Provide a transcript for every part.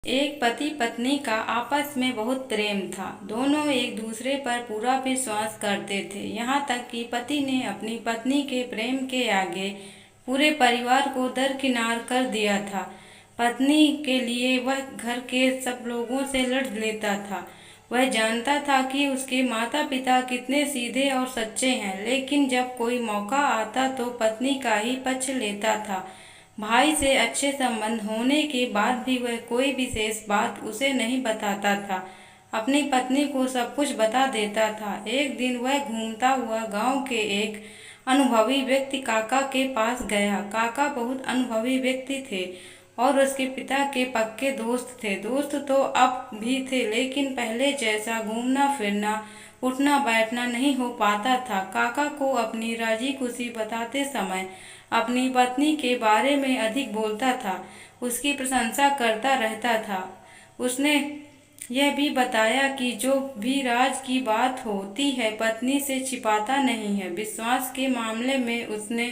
एक पति पत्नी का आपस में बहुत प्रेम था। दोनों एक दूसरे पर पूरा विश्वास करते थे, यहाँ तक कि पति ने अपनी पत्नी के प्रेम के आगे पूरे परिवार को दरकिनार कर दिया था। पत्नी के लिए वह घर के सब लोगों से लड़ लेता था। वह जानता था कि उसके माता पिता कितने सीधे और सच्चे हैं, लेकिन जब कोई मौका आता तो पत्नी का ही पक्ष लेता था। भाई से अच्छे संबंध होने के बाद भी वह कोई विशेष बात उसे नहीं बताता था, अपनी पत्नी को सब कुछ बता देता था। एक दिन वह घूमता हुआ गांव के एक अनुभवी व्यक्ति काका के पास गया। काका बहुत अनुभवी व्यक्ति थे और उसके पिता के पक्के दोस्त थे। दोस्त तो अब भी थे, लेकिन पहले जैसा घूमना फिरना उठना बैठना नहीं हो पाता था। काका को अपनी राजी खुशी बताते समय अपनी पत्नी के बारे में अधिक बोलता था, उसकी प्रशंसा करता रहता था। उसने यह भी बताया कि जो भी राज की बात होती है पत्नी से छिपाता नहीं है। विश्वास के मामले में उसने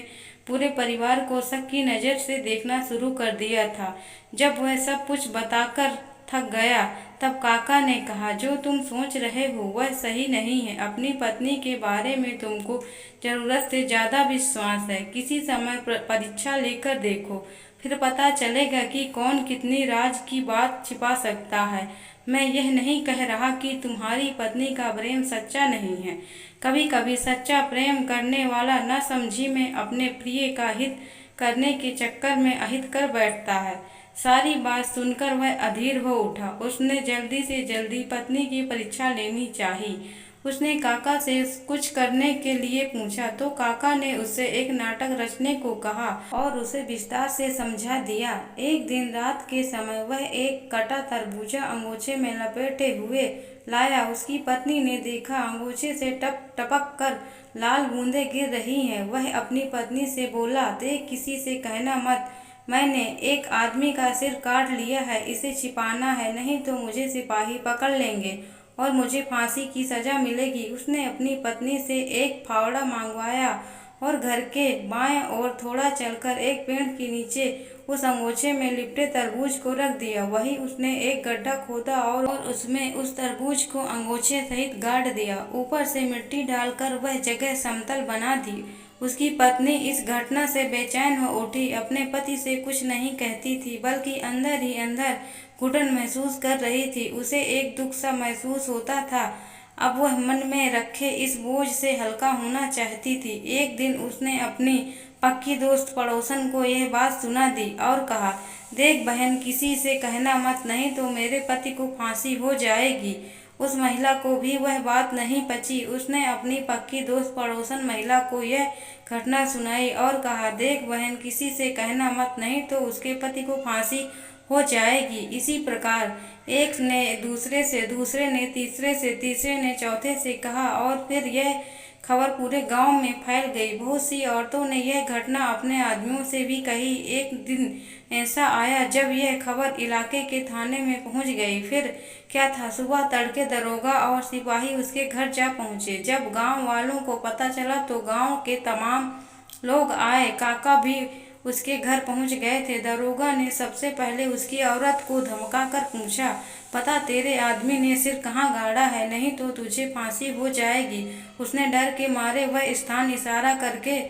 पूरे परिवार को शक की नज़र से देखना शुरू कर दिया था। जब वह सब कुछ बताकर थक गया तब काका ने कहा, जो तुम सोच रहे हो वह सही नहीं है। अपनी पत्नी के बारे में तुमको जरूरत से ज़्यादा विश्वास है। किसी समय परीक्षा लेकर देखो, फिर पता चलेगा कि कौन कितनी राज की बात छिपा सकता है। मैं यह नहीं कह रहा कि तुम्हारी पत्नी का प्रेम सच्चा नहीं है। कभी कभी सच्चा प्रेम करने वाला नासमझी में अपने प्रिय का हित करने के चक्कर में अहित कर बैठता है। सारी बात सुनकर वह अधीर हो उठा। उसने जल्दी से जल्दी पत्नी की परीक्षा लेनी चाहिए। उसने काका से कुछ करने के लिए पूछा तो काका ने उससे एक नाटक रचने को कहा और उसे विस्तार से समझा दिया। एक दिन रात के समय वह एक कटा तरबूजा अंगोछे में लपेटे हुए लाया। उसकी पत्नी ने देखा अंगोछे से टप टपक कर लाल बूंदें गिर रही हैं। वह अपनी पत्नी से बोला, देख किसी से कहना मत, मैंने एक आदमी का सिर काट लिया है, इसे छिपाना है, नहीं तो मुझे सिपाही पकड़ लेंगे और मुझे फांसी की सजा मिलेगी। उसने अपनी पत्नी से एक फावड़ा मंगवाया और घर के बाएं ओर थोड़ा चलकर एक पेड़ के नीचे उस अंगोछे में लिपटे तरबूज को रख दिया। वहीं उसने एक गड्ढा खोदा और उसमें उस तरबूज को अंगोछे सहित गाड़ दिया। ऊपर से मिट्टी डालकर वह जगह समतल बना दी। उसकी पत्नी इस घटना से बेचैन हो उठी। अपने पति से कुछ नहीं कहती थी, बल्कि अंदर ही अंदर घुटन महसूस कर रही थी। उसे एक दुख सा महसूस होता था। अब वह मन में रखे इस बोझ से हल्का होना चाहती थी। एक दिन उसने अपनी पक्की दोस्त पड़ोसन को यह बात सुना दी और कहा, देख बहन, किसी से कहना मत, नहीं तो मेरे पति को फांसी हो जाएगी। उस महिला को भी वह बात नहीं पची। उसने अपनी पक्की दोस्त पड़ोसन महिला को यह घटना सुनाई और कहा, देख बहन, किसी से कहना मत, नहीं तो उसके पति को फांसी हो जाएगी। इसी प्रकार एक ने दूसरे से, दूसरे ने तीसरे से, तीसरे ने चौथे से कहा और फिर यह खबर पूरे गांव में फैल गई। बहुत सी औरतों ने यह घटना अपने आदमियों से भी कही। एक दिन ऐसा आया जब यह खबर इलाके के थाने में पहुंच गई। फिर क्या था, सुबह तड़के दरोगा और सिपाही उसके घर जा पहुंचे। जब गांव वालों को पता चला तो गांव के तमाम लोग आए। काका भी उसके घर पहुंच गए थे। दरोगा ने सबसे पहले उसकी औरत को धमकाकर पूछा, पता तेरे आदमी ने सिर कहाँ गाड़ा है, नहीं तो तुझे फांसी हो जाएगी। उसने डर के मारे वह स्थान इशारा करके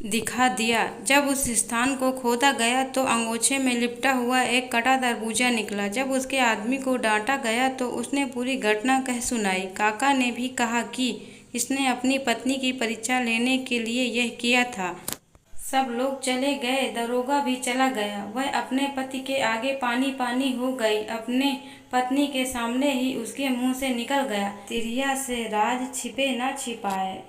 दिखा दिया। जब उस स्थान को खोदा गया तो अंगोछे में लिपटा हुआ एक कटा तरबूजा निकला। जब उसके आदमी को डांटा गया तो उसने पूरी घटना कह सुनाई। काका ने भी कहा कि इसने अपनी पत्नी की परीक्षा लेने के लिए यह किया था। सब लोग चले गए, दरोगा भी चला गया। वह अपने पति के आगे पानी पानी हो गई। अपने पत्नी के सामने ही उसके मुंह से निकल गया, तिरिया से राज छिपे न छिपाए।